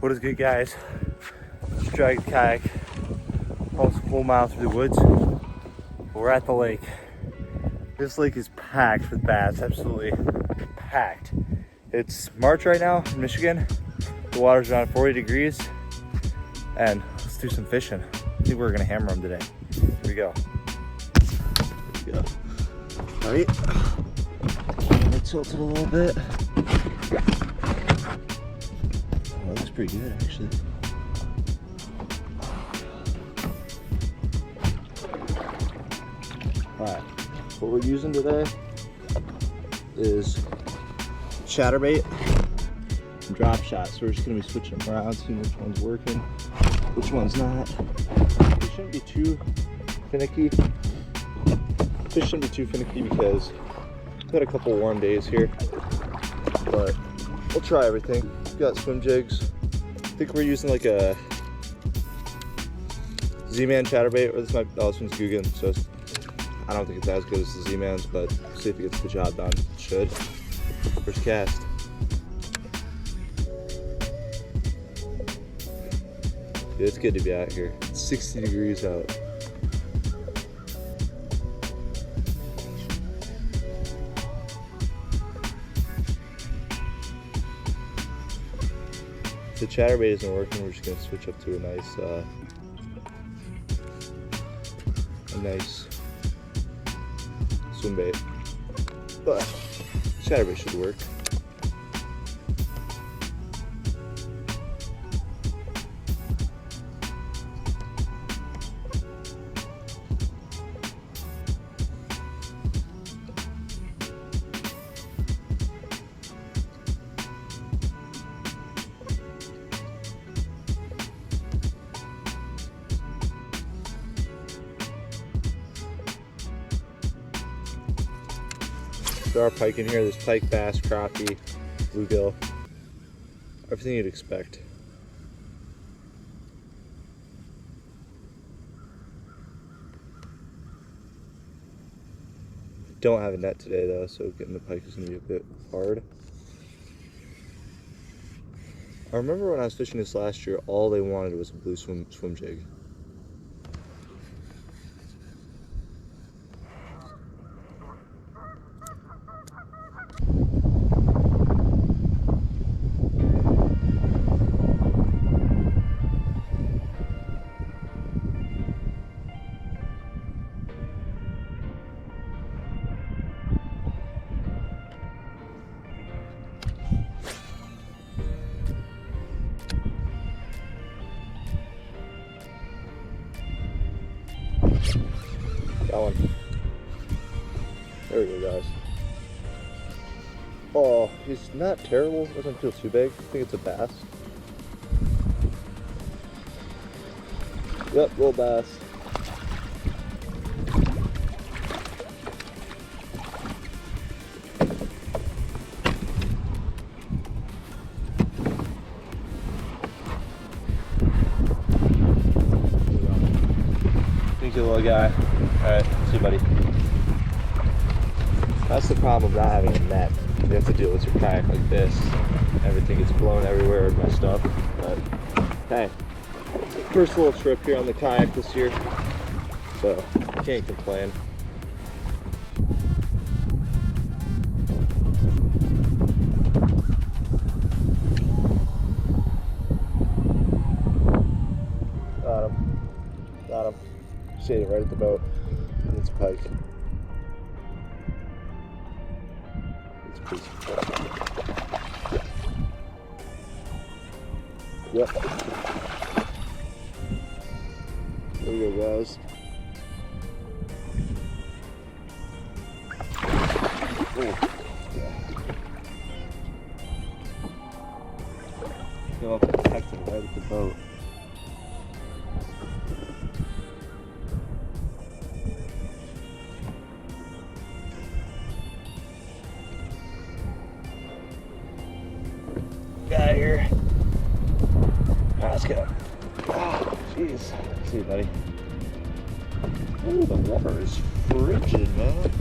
What is good, guys? Dragged kayak almost a full mile through the woods. We're at the lake. This lake is packed with bass, absolutely packed. It's March right now in Michigan. The water's around 40 degrees, and let's do some fishing. I think we're gonna hammer them today. Here we go. Here we go. All right. I'm gonna tilt it a little bit. Oh, that looks pretty good, actually. Alright, what we're using today is chatterbait and drop shot. So we're just going to be switching them around, seeing which one's working, which one's not. They shouldn't be too finicky. Fish shouldn't be too finicky because we've had a couple warm days here, but we'll try everything. We've got swim jigs. I think we're using like a Z-Man chatterbait, or this one's Guggen, so I don't think it's as good as the Z-Man's, but see if it gets the job done. It should. First cast. Dude, it's good to be out here. It's 60 degrees out. If the chatterbait isn't working, we're just gonna switch up to a nice swim bait, but chatterbait should work. There are pike in here. There's pike, bass, crappie, bluegill, everything you'd expect. Don't have a net today though, so getting the pike is gonna be a bit hard. I remember when I was fishing this last year, all they wanted was a blue swim jig. Got one. There we go, guys. Oh, he's not terrible. Doesn't feel too big. I think it's a bass. Yep, little bass. Thank you, little guy. Alright, see you, buddy. That's the problem of not having a net. You have to deal with your kayak like this. Everything gets blown everywhere and messed up. But hey, first little trip here on the kayak this year, so can't complain. Got him. Got him. Shaded right at the boat. It's a pike. It's a piece. Yep. There we go, guys. Ooh. Yeah. Go up and protect him right at the boat. Guy here. Let's go. Oh, jeez. See you, buddy. Ooh, the water is frigid, man.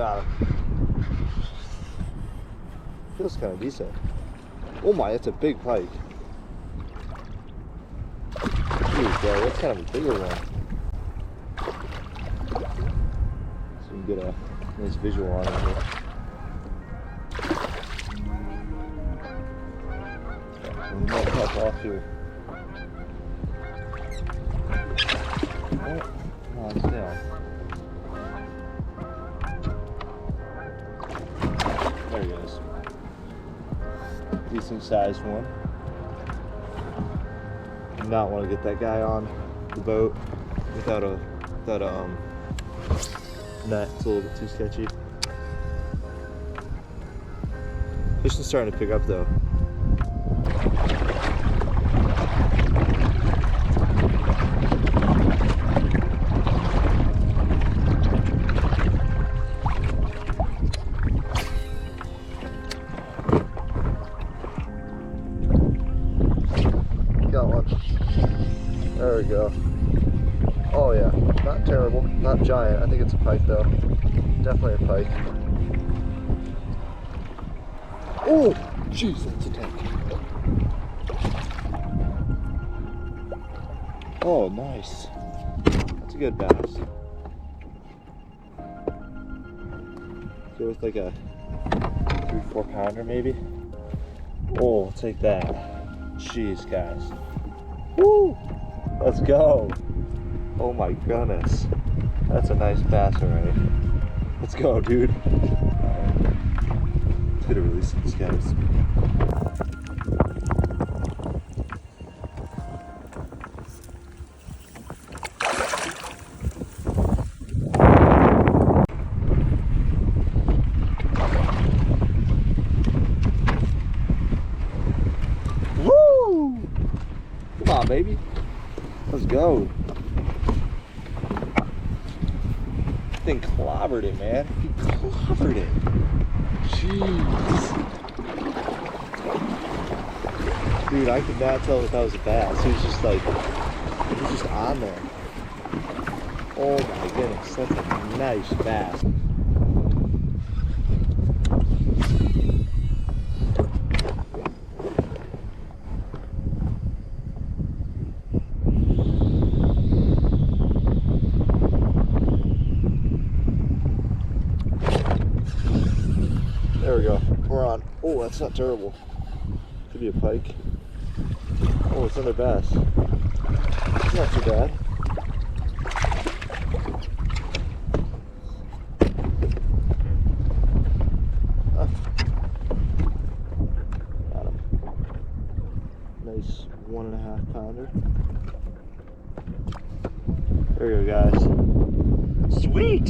Got him. Feels kind of decent. Oh my, that's a big pike. Jeez, bro, that's kind of a bigger one. So you can get a nice visual on it here. We might pop off here. Oh, no, it's down. There he goes. Decent sized one. Do not want to get that guy on the boat without a net. It's a little bit too sketchy. Fishing's starting to pick up though. Got one. There we go. Oh yeah, not terrible, not giant. I think it's a pike though. Definitely a pike. Oh, jeez, that's a tank. Oh, nice. That's a good bass. Go with like a 3-4 pounder maybe. Oh, I'll take that. Jeez, guys. Woo! Let's go. Oh my goodness. That's a nice bass already. Let's go, dude. Alright. Let's get a release of these guys. Woo! Come on, baby. Let's go. Thing clobbered it, man. He clobbered it. Jeez. Dude, I could not tell if that was a bass. He was just like, he was just on there. Oh my goodness, that's a nice bass. There we go. We're on. Oh, that's not terrible. Could be a pike. Oh, it's another bass. It's not too bad. Ah. Got him. Nice 1.5 pounder. There we go, guys. Sweet!